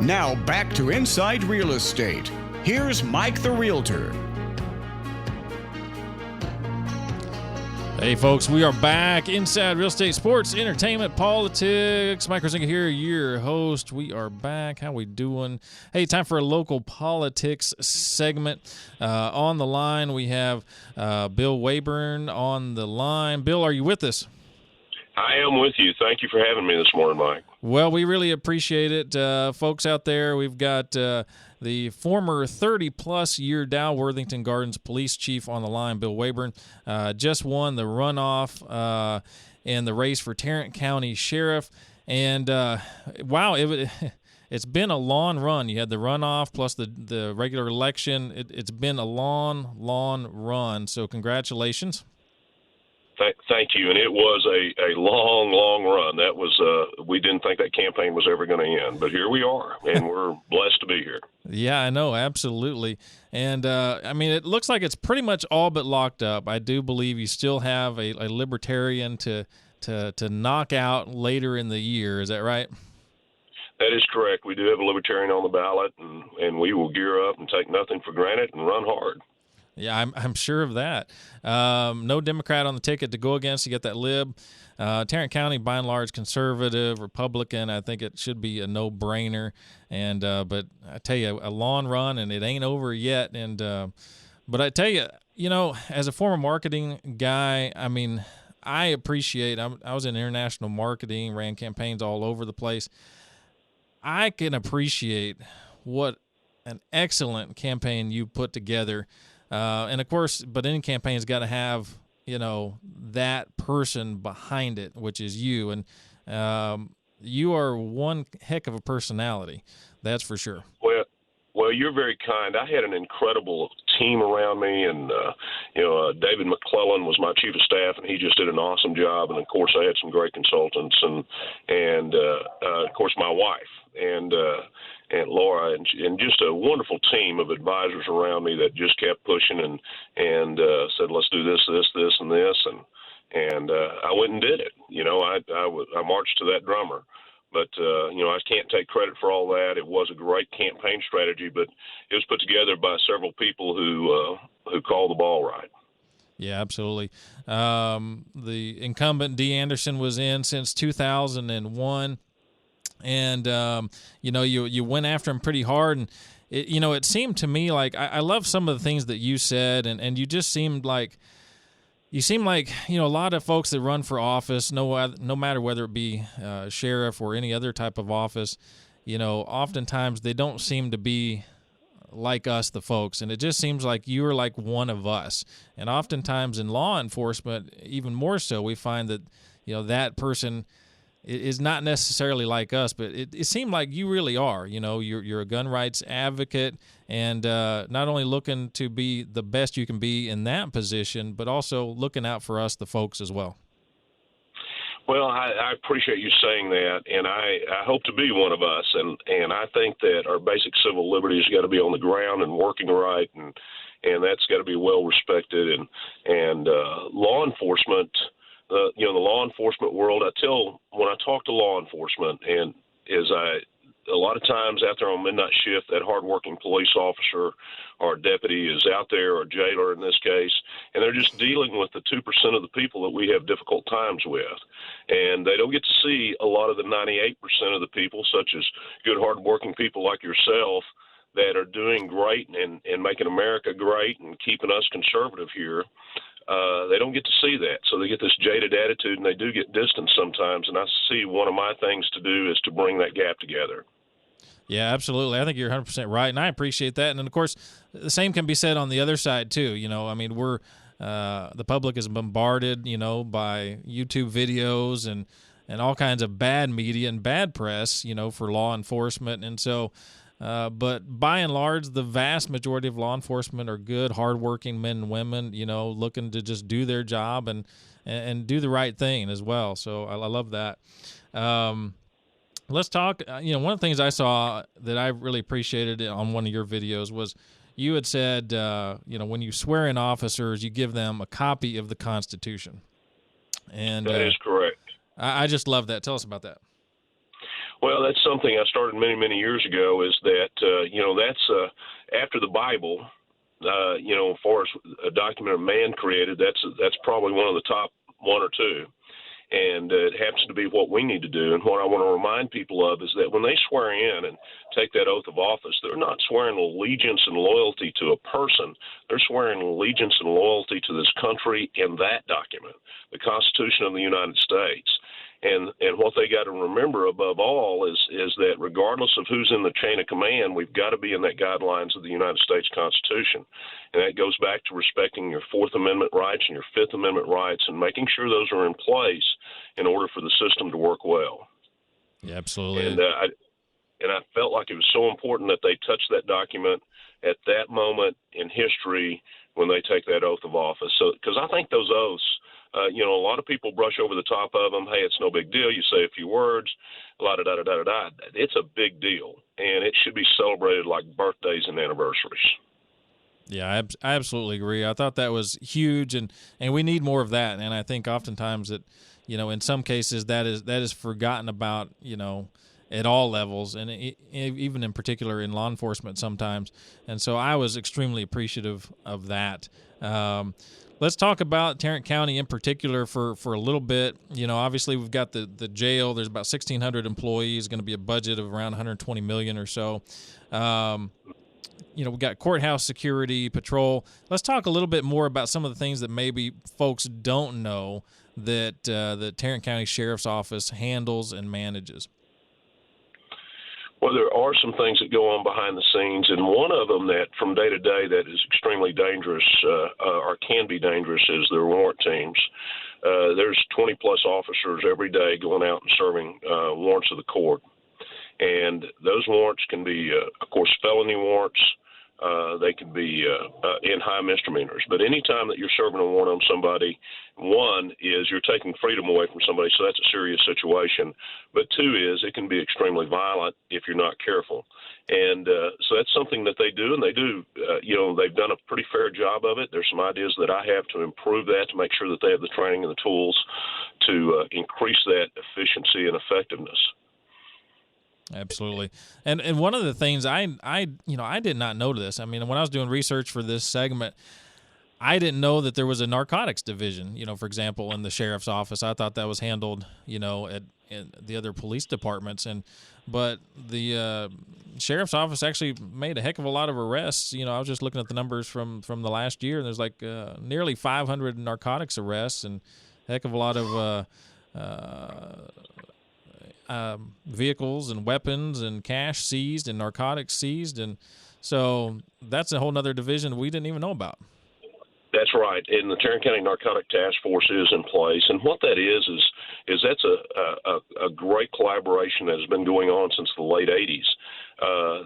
Now back to Inside Real Estate. Here's Mike the Realtor. Hey folks, we are back inside real estate, sports, entertainment, politics. Mike Kruizinga here, your host. We are back. How we doing? Hey, time for a local politics segment. On the line, we have Bill Waybourn on the line. Bill, are you with us? I am with you. Thank you for having me this morning, Mike. Well, we really appreciate it. Folks out there, we've got the former 30-plus year Dow Worthington Gardens police chief on the line, Bill Waybourn, just won the runoff in the race for Tarrant County Sheriff. And, wow, it's been a long run. You had the runoff plus the regular election. It's been a long run, so congratulations. Thank you, and it was a long run. That was we didn't think that campaign was ever going to end, but here we are, and we're blessed to be here. Yeah, I know, absolutely. And, I mean, it looks like it's pretty much all but locked up. I do believe you still have a libertarian to knock out later in the year. Is that right? That is correct. We do have a libertarian on the ballot, and we will gear up and take nothing for granted and run hard. Yeah, I'm sure of that. No Democrat on the ticket to go against. You get that lib. Tarrant County, by and large, conservative, Republican. I think it should be a no-brainer. And but I tell you, a long run, and it ain't over yet. And but I tell you, as a former marketing guy, I mean, I appreciate. I was in international marketing, ran campaigns all over the place. I can appreciate what an excellent campaign you put together. And of course, but any campaign's got to have, that person behind it, which is you. And you are one heck of a personality. That's for sure. Well, you're very kind. I had an incredible team around me, and David McClellan was my chief of staff, and he just did an awesome job. And of course, I had some great consultants, and of course, my wife and Laura, and just a wonderful team of advisors around me that just kept pushing and said, let's do this, and this, and I went and did it. I marched to that drummer. But, I can't take credit for all that. It was a great campaign strategy, but it was put together by several people who called the ball right. Yeah, absolutely. The incumbent Dee Anderson was in since 2001, and, you went after him pretty hard. And, it seemed to me like I love some of the things that you said, and you just seemed like – you seem like, a lot of folks that run for office, no matter whether it be sheriff or any other type of office, oftentimes they don't seem to be like us, the folks. And it just seems like you are like one of us. And oftentimes in law enforcement, even more so, we find that, that person is not necessarily like us, but it seemed like you really are. You're a gun rights advocate, and not only looking to be the best you can be in that position, but also looking out for us, the folks, as well. Well, I appreciate you saying that, and I hope to be one of us. And I think that our basic civil liberties got to be on the ground and working right, and that's got to be well respected. And law enforcement. The law enforcement world, when I talk to law enforcement, and a lot of times after on midnight shift, that hardworking police officer or deputy is out there, or jailer in this case, and they're just dealing with the 2% of the people that we have difficult times with. And they don't get to see a lot of the 98% of the people, such as good hardworking people like yourself, that are doing great and making America great and keeping us conservative here. They don't get to see that. So they get this jaded attitude, and they do get distant sometimes. And I see one of my things to do is to bring that gap together. Yeah, absolutely. I think you're 100% right, and I appreciate that. And, of course, the same can be said on the other side, too. I mean, we're the public is bombarded, by YouTube videos and all kinds of bad media and bad press, for law enforcement. And so but by and large, the vast majority of law enforcement are good, hardworking men and women, looking to just do their job and do the right thing as well. So I love that. Let's talk. One of the things I saw that I really appreciated on one of your videos was you had said, when you swear in officers, you give them a copy of the Constitution. And that is correct. I just love that. Tell us about that. Well, that's something I started many, many years ago. Is that that's after the Bible. As far as a document of man created, that's probably one of the top one or two. And it happens to be what we need to do. And what I want to remind people of is that when they swear in and take that oath of office, they're not swearing allegiance and loyalty to a person. They're swearing allegiance and loyalty to this country and that document, the Constitution of the United States. And what they got to remember above all is that regardless of who's in the chain of command, we've got to be in that guidelines of the United States Constitution. And that goes back to respecting your Fourth Amendment rights and your Fifth Amendment rights and making sure those are in place in order for the system to work well. Yeah, absolutely. And I felt like it was so important that they touch that document at that moment in history when they take that oath of office. So, because I think those oaths, a lot of people brush over the top of them. Hey, it's no big deal. You say a few words, la-da-da-da-da-da-da. It's a big deal, and it should be celebrated like birthdays and anniversaries. Yeah, I absolutely agree. I thought that was huge, and we need more of that. And I think oftentimes that, in some cases that is forgotten about, at all levels, and even in particular in law enforcement sometimes. And so I was extremely appreciative of that. Let's talk about Tarrant County in particular for a little bit. Obviously we've got the jail. There's about 1,600 employees, going to be a budget of around $120 million or so. We've got courthouse security, patrol. Let's talk a little bit more about some of the things that maybe folks don't know that the Tarrant County Sheriff's Office handles and manages. Well, there are some things that go on behind the scenes, and one of them that from day to day that is extremely dangerous or can be dangerous is their warrant teams. There's 20-plus officers every day going out and serving warrants of the court. And those warrants can be, of course, felony warrants. They can be in high misdemeanors. But any time that you're serving a warrant on somebody, one is you're taking freedom away from somebody, so that's a serious situation. But two is it can be extremely violent if you're not careful. And so that's something that they do, and they do. They've done a pretty fair job of it. There's some ideas that I have to improve that, to make sure that they have the training and the tools to increase that efficiency and effectiveness. Absolutely. And one of the things I did not know this. I mean, when I was doing research for this segment, I didn't know that there was a narcotics division, for example, in the sheriff's office. I thought that was handled, at the other police departments. But the sheriff's office actually made a heck of a lot of arrests. I was just looking at the numbers from the last year, and there's like nearly 500 narcotics arrests and a heck of a lot of vehicles and weapons and cash seized and narcotics seized. And so that's a whole nother division we didn't even know about. That's right. And the Tarrant County Narcotic Task Force is in place. And what that is that's a great collaboration that has been going on since the late 80s.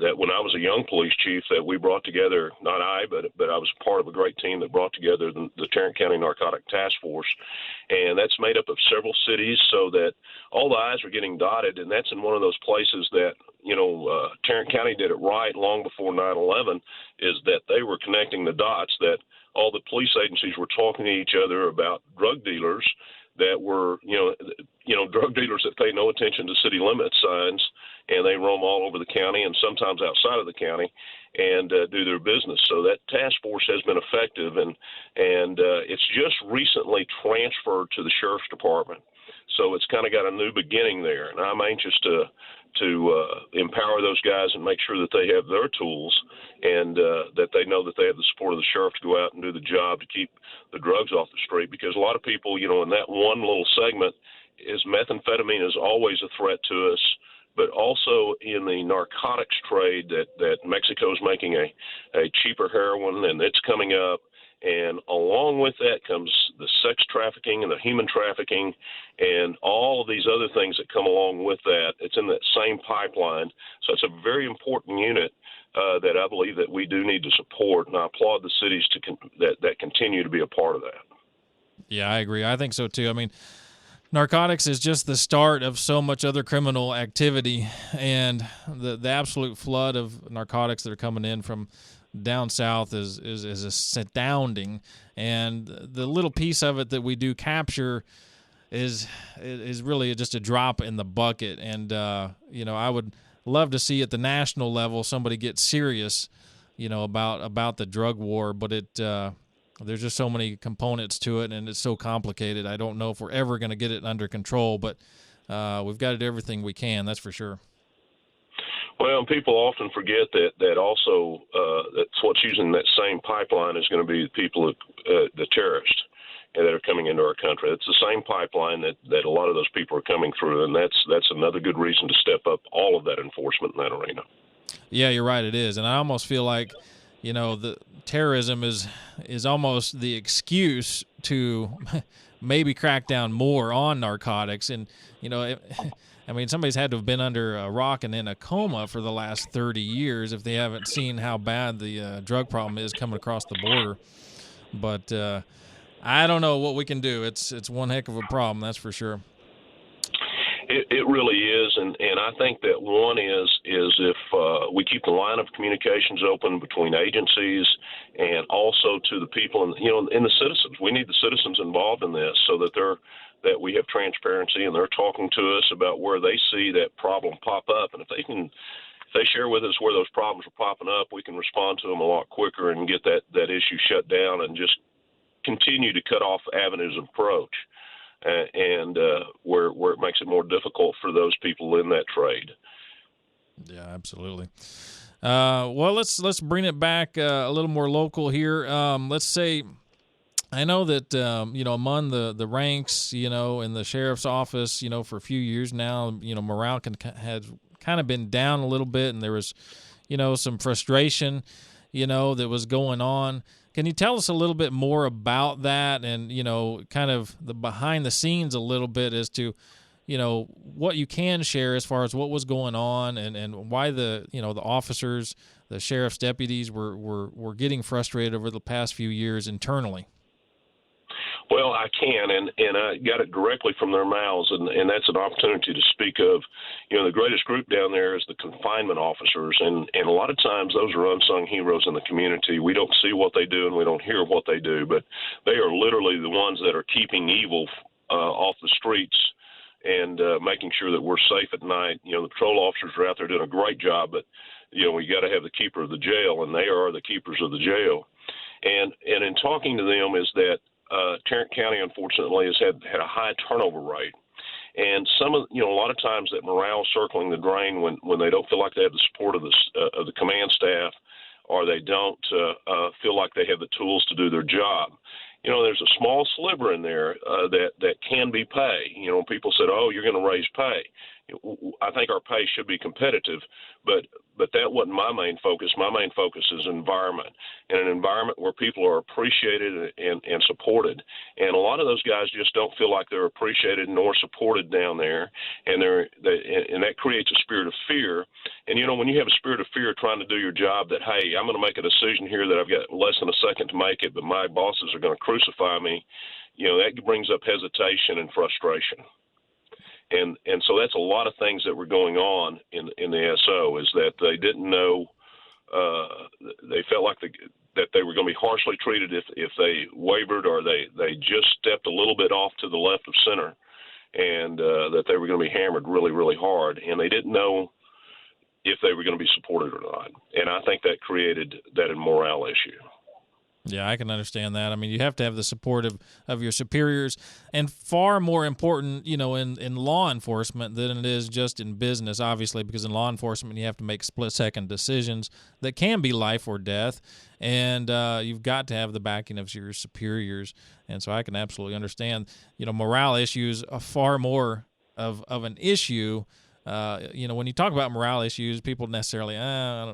That when I was a young police chief, that we brought together, not I, but I was part of a great team that brought together the Tarrant County Narcotic Task Force. And that's made up of several cities so that all the I's are getting dotted. And that's in one of those places that, Tarrant County did it right long before 9/11, is that they were connecting the dots, that all the police agencies were talking to each other about drug dealers that were, drug dealers that pay no attention to city limit signs, and they roam all over the county and sometimes outside of the county and do their business. So that task force has been effective, and it's just recently transferred to the sheriff's department. So it's kind of got a new beginning there, and I'm anxious to empower those guys and make sure that they have their tools and that they know that they have the support of the sheriff to go out and do the job to keep the drugs off the street. Because a lot of people, in that one little segment, is methamphetamine is always a threat to us, but also in the narcotics trade that Mexico's making a cheaper heroin, and it's coming up. And along with that comes the sex trafficking and the human trafficking and all of these other things that come along with that. It's in that same pipeline. So it's a very important unit that I believe that we do need to support. And I applaud the cities that continue to be a part of that. Yeah, I agree. I think so too. I mean, narcotics is just the start of so much other criminal activity, and the absolute flood of narcotics that are coming in from down south is astounding. And the little piece of it that we do capture, is really just a drop in the bucket. And I would love to see at the national level somebody get serious, about the drug war. But there's just so many components to it, and it's so complicated. I don't know if we're ever going to get it under control, but we've got to do everything we can. That's for sure. Well, people often forget that also that's what's using that same pipeline is going to be the people, the terrorists that are coming into our country. It's the same pipeline that a lot of those people are coming through, and that's another good reason to step up all of that enforcement in that arena. Yeah, you're right, it is. And I almost feel like, the terrorism is almost the excuse to maybe crack down more on narcotics. And, somebody's had to have been under a rock and in a coma for the last 30 years if they haven't seen how bad the drug problem is coming across the border. But I don't know what we can do. It's one heck of a problem, that's for sure. It really is, and I think that one is if we keep the line of communications open between agencies and also to the people and the citizens. We need the citizens involved in this so that that we have transparency and they're talking to us about where they see that problem pop up, and if they share with us where those problems are popping up, we can respond to them a lot quicker and get that issue shut down and just continue to cut off avenues of approach. And where it makes it more difficult for those people in that trade. Yeah, absolutely. Well, let's bring it back a little more local here. Let's say, I know that among the ranks, in the sheriff's office, for a few years now, morale has kind of been down a little bit, and there was, some frustration, that was going on. Can you tell us a little bit more about that and, kind of the behind the scenes a little bit as to, what you can share as far as what was going on and why the officers, the sheriff's deputies were getting frustrated over the past few years internally? Well, I can, and I got it directly from their mouths, and that's an opportunity to speak of, the greatest group down there is the confinement officers, and a lot of times those are unsung heroes in the community. We don't see what they do, and we don't hear what they do, but they are literally the ones that are keeping evil off the streets and making sure that we're safe at night. The patrol officers are out there doing a great job, but, we got to have the keeper of the jail, and they are the keepers of the jail. And in talking to them is that Tarrant County, unfortunately, has had a high turnover rate. And some of, a lot of times that morale circling the drain when they don't feel like they have the support of the command staff, or they don't feel like they have the tools to do their job. There's a small sliver in there that can be pay. People said, oh, you're going to raise pay. I think our pay should be competitive, but that wasn't my main focus. My main focus is environment, and an environment where people are appreciated and supported. And a lot of those guys just don't feel like they're appreciated nor supported down there, and that creates a spirit of fear. And when you have a spirit of fear trying to do your job, that hey, I'm going to make a decision here that I've got less than a second to make it, but my bosses are going to crucify me. That brings up hesitation and frustration. And so that's a lot of things that were going on in the SO, is that they didn't know, they felt like that they were going to be harshly treated if they wavered, or they just stepped a little bit off to the left of center, and that they were going to be hammered really, really hard. And they didn't know if they were going to be supported or not. And I think that created that morale issue. Yeah, I can understand that. I mean, you have to have the support of your superiors, and far more important, in law enforcement than it is just in business, obviously, because in law enforcement you have to make split-second decisions that can be life or death, and you've got to have the backing of your superiors. And so I can absolutely understand, morale issues are far more of an issue. When you talk about morale issues, people necessarily,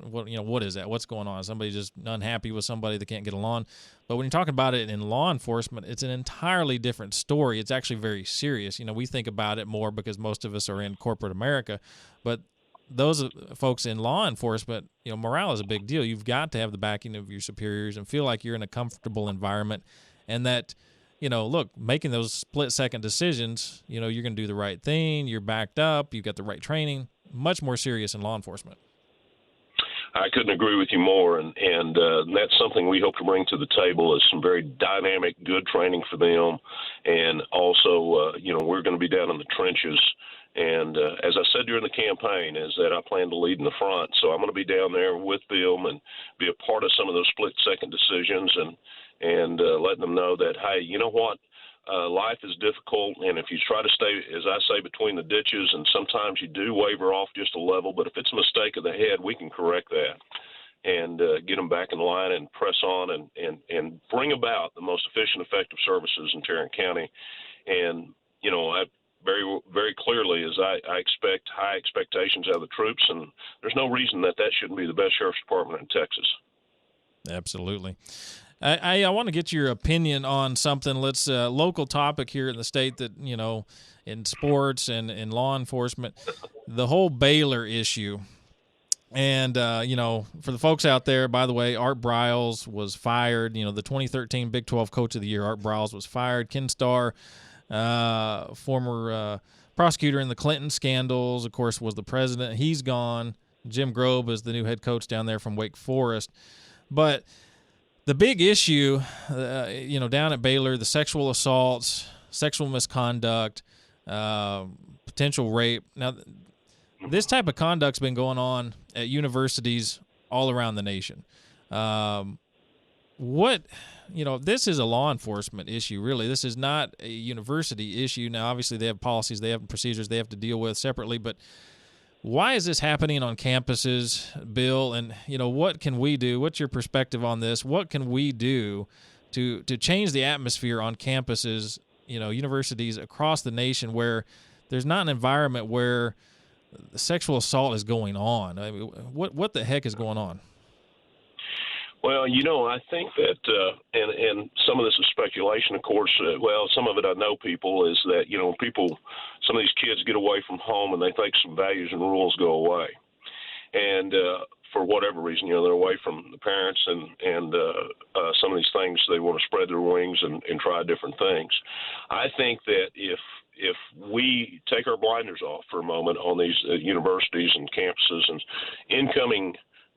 what is that? What's going on? Somebody just unhappy with somebody that can't get along. But when you're talking about it in law enforcement, it's an entirely different story. It's actually very serious. We think about it more because most of us are in corporate America. But those folks in law enforcement, morale is a big deal. You've got to have the backing of your superiors and feel like you're in a comfortable environment, and that look, making those split-second decisions, you're going to do the right thing, you're backed up, you've got the right training, much more serious in law enforcement. I couldn't agree with you more, and that's something we hope to bring to the table is some very dynamic, good training for them, and also, we're going to be down in the trenches. And as I said during the campaign, is that I plan to lead in the front, so I'm going to be down there with them and be a part of some of those split-second decisions, and letting them know that, hey, you know what? Life is difficult, and if you try to stay, as I say, between the ditches, and sometimes you do waver off just a level, but if it's a mistake of the head, we can correct that and get them back in line and press on and bring about the most efficient, effective services in Tarrant County. And, I very, very clearly is I expect high expectations out of the troops, and there's no reason that shouldn't be the best sheriff's department in Texas. Absolutely. I want to get your opinion on something. Let's local topic here in the state that, in sports and in law enforcement, the whole Baylor issue. And, for the folks out there, by the way, Art Briles was fired. The 2013 Big 12 Coach of the Year, Art Briles was fired. Ken Starr, former prosecutor in the Clinton scandals, of course, was the president. He's gone. Jim Grobe is the new head coach down there from Wake Forest. But the big issue, down at Baylor, the sexual assaults, sexual misconduct, potential rape. Now, this type of conduct's been going on at universities all around the nation. This is a law enforcement issue, really. This is not a university issue. Now, obviously, they have policies, they have procedures they have to deal with separately, but why is this happening on campuses, Bill? And, what can we do? What's your perspective on this? What can we do to change the atmosphere on campuses, universities across the nation where there's not an environment where sexual assault is going on? I mean, what the heck is going on? Well, I think that, and some of this is speculation, of course. Some of it I know people is that, some of these kids get away from home and they think some values and rules go away. And for whatever reason, they're away from the parents and some of these things, they want to spread their wings and try different things. I think that if we take our blinders off for a moment on these universities and campuses and incoming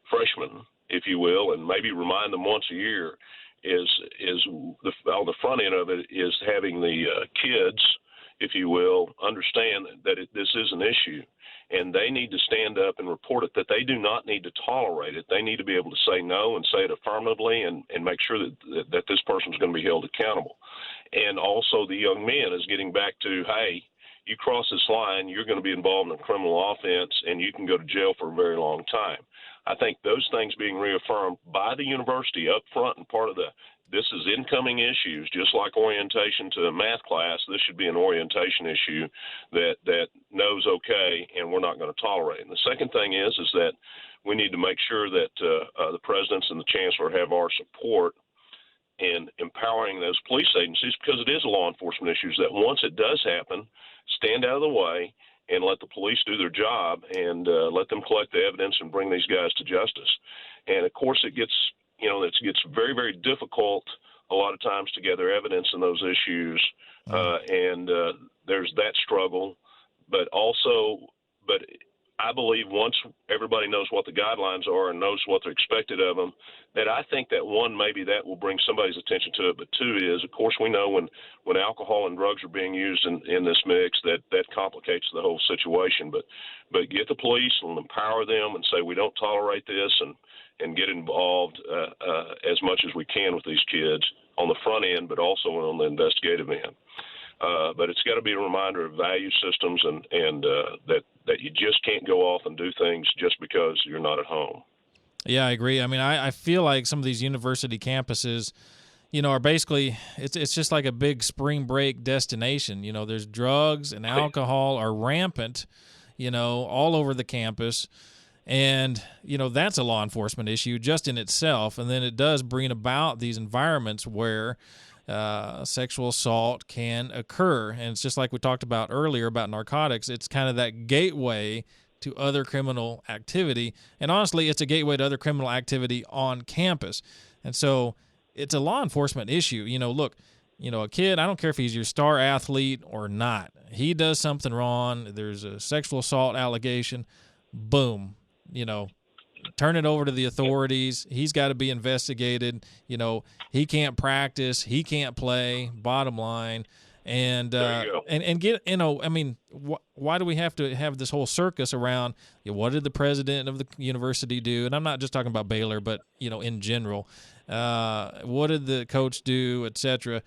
freshmen, if you will, and maybe remind them once a year, on the front end of it is having the kids, if you will, understand that this is an issue, and they need to stand up and report it, that they do not need to tolerate it. They need to be able to say no and say it affirmatively and make sure that this person's going to be held accountable. And also the young men is getting back to, hey, you cross this line, you're going to be involved in a criminal offense, and you can go to jail for a very long time. I think those things being reaffirmed by the university up front and part of this is incoming issues, just like orientation to a math class. This should be an orientation issue that knows, okay, and we're not going to tolerate it. And the second thing is that we need to make sure that the presidents and the chancellor have our support in empowering those police agencies, because it is a law enforcement issue, that once it does happen, stand out of the way and let the police do their job and let them collect the evidence and bring these guys to justice. And of course, it gets very, very difficult a lot of times to gather evidence in those issues, and there's that struggle. But I believe once everybody knows what the guidelines are and knows what they're expected of them, that I think that one, maybe that will bring somebody's attention to it. But two is, of course, we know when alcohol and drugs are being used in this mix, that complicates the whole situation. But get the police and empower them and say we don't tolerate this and get involved as much as we can with these kids on the front end, but also on the investigative end. But it's got to be a reminder of value systems and that you just can't go off and do things just because you're not at home. Yeah, I agree. I mean, I feel like some of these university campuses, are basically, it's just like a big spring break destination. There's drugs and alcohol are rampant, all over the campus. And, that's a law enforcement issue just in itself. And then it does bring about these environments where sexual assault can occur. And it's just like we talked about earlier about narcotics. It's kind of that gateway to other criminal activity. And honestly, it's a gateway to other criminal activity on campus. And so it's a law enforcement issue. Look, a kid, I don't care if he's your star athlete or not. He does something wrong. There's a sexual assault allegation. Boom. turn it over to the authorities. He's got to be investigated. He can't practice. He can't play, bottom line. And get, why do we have to have this whole circus around, what did the president of the university do? And I'm not just talking about Baylor, but, in general. What did the coach do, et cetera?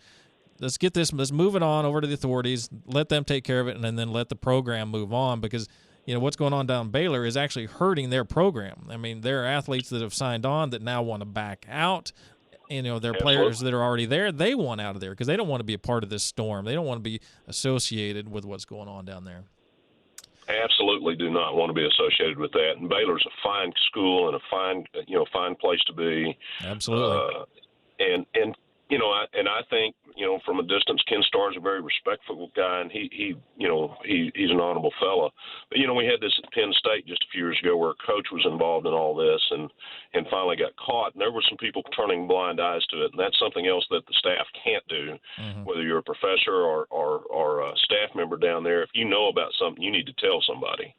Let's move it on over to the authorities, let them take care of it, and then let the program move on, because what's going on down Baylor is actually hurting their program. I mean, there are athletes that have signed on that now want to back out. Their players that are already there, they want out of there because they don't want to be a part of this storm. They don't want to be associated with what's going on down there. Absolutely do not want to be associated with that. And Baylor's a fine school and a fine place to be. Absolutely. I think, from a distance, Ken Starr's a very respectful guy, and he's an honorable fella. But, we had this at Penn State just a few years ago where a coach was involved in all this and finally got caught. And there were some people turning blind eyes to it, and that's something else that the staff can't do. Mm-hmm. Whether you're a professor or a staff member down there, if you know about something, you need to tell somebody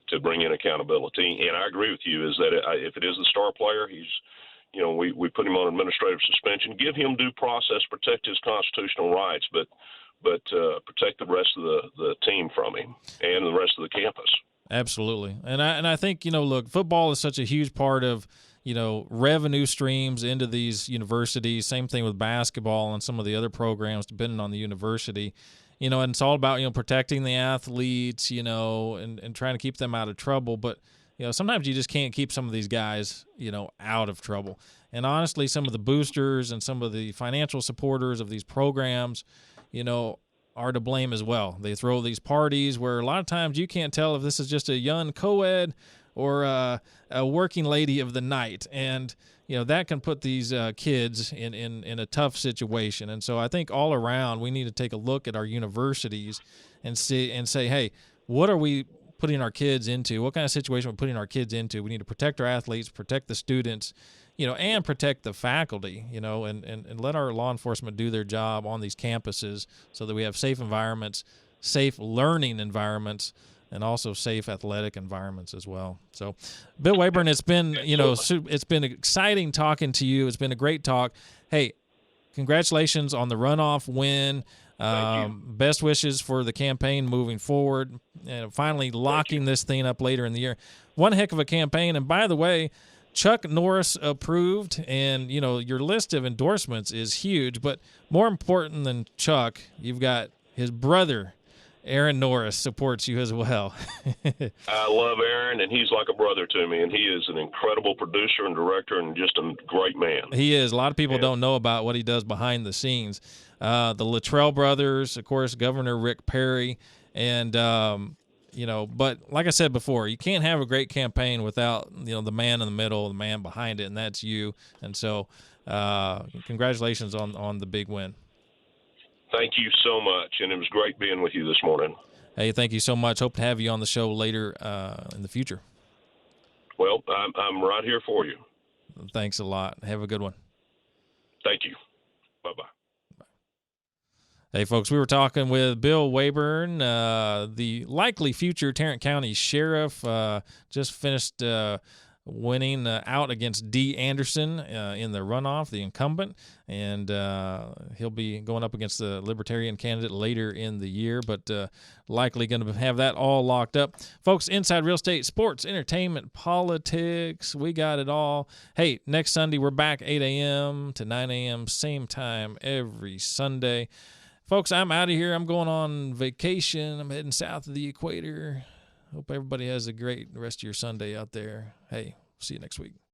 to bring in accountability. And I agree with you is that if it is the star player, we put him on administrative suspension, give him due process, protect his constitutional rights, but protect the rest of the team from him and the rest of the campus. Absolutely. And I think, look, football is such a huge part of, revenue streams into these universities. Same thing with basketball and some of the other programs depending on the university. And it's all about, protecting the athletes, and trying to keep them out of trouble. But sometimes you just can't keep some of these guys, out of trouble. And honestly, some of the boosters and some of the financial supporters of these programs, are to blame as well. They throw these parties where a lot of times you can't tell if this is just a young co-ed or a working lady of the night. And, that can put these kids in a tough situation. And so I think all around we need to take a look at our universities and say, hey, what are we putting our kids into? What kind of situation we're putting our kids into? We need to protect our athletes, protect the students, and protect the faculty, and let our law enforcement do their job on these campuses so that we have safe environments, safe learning environments, and also safe athletic environments as well. So, Bill Waybourn, it's been, it's been exciting talking to you. It's been a great talk. Hey, congratulations on the runoff win. Best wishes for the campaign moving forward and finally locking this thing up later in the year. One heck of a campaign. And by the way, Chuck Norris approved, and your list of endorsements is huge, but more important than Chuck, you've got his brother, Aaron Norris, supports you as well. I love Aaron, and he's like a brother to me, and he is an incredible producer and director and just a great man. He is. A lot of people don't know about what he does behind the scenes. The Luttrell brothers, of course, Governor Rick Perry, and, but like I said before, you can't have a great campaign without, the man in the middle, the man behind it, and that's you. And so congratulations on the big win. Thank you so much, and it was great being with you this morning. Hey, thank you so much. Hope to have you on the show later in the future. Well, I'm right here for you. Thanks a lot. Have a good one. Thank you. Bye-bye. Hey, folks, we were talking with Bill Waybourn, the likely future Tarrant County Sheriff, just finished winning out against D. Anderson in the runoff, the incumbent, and he'll be going up against the Libertarian candidate later in the year, but likely going to have that all locked up. Folks, Inside Real Estate, sports, entertainment, politics, we got it all. Hey, next Sunday we're back 8 a.m. to 9 a.m., same time every Sunday. Folks, I'm out of here. I'm going on vacation. I'm heading south of the equator. Hope everybody has a great rest of your Sunday out there. Hey, see you next week.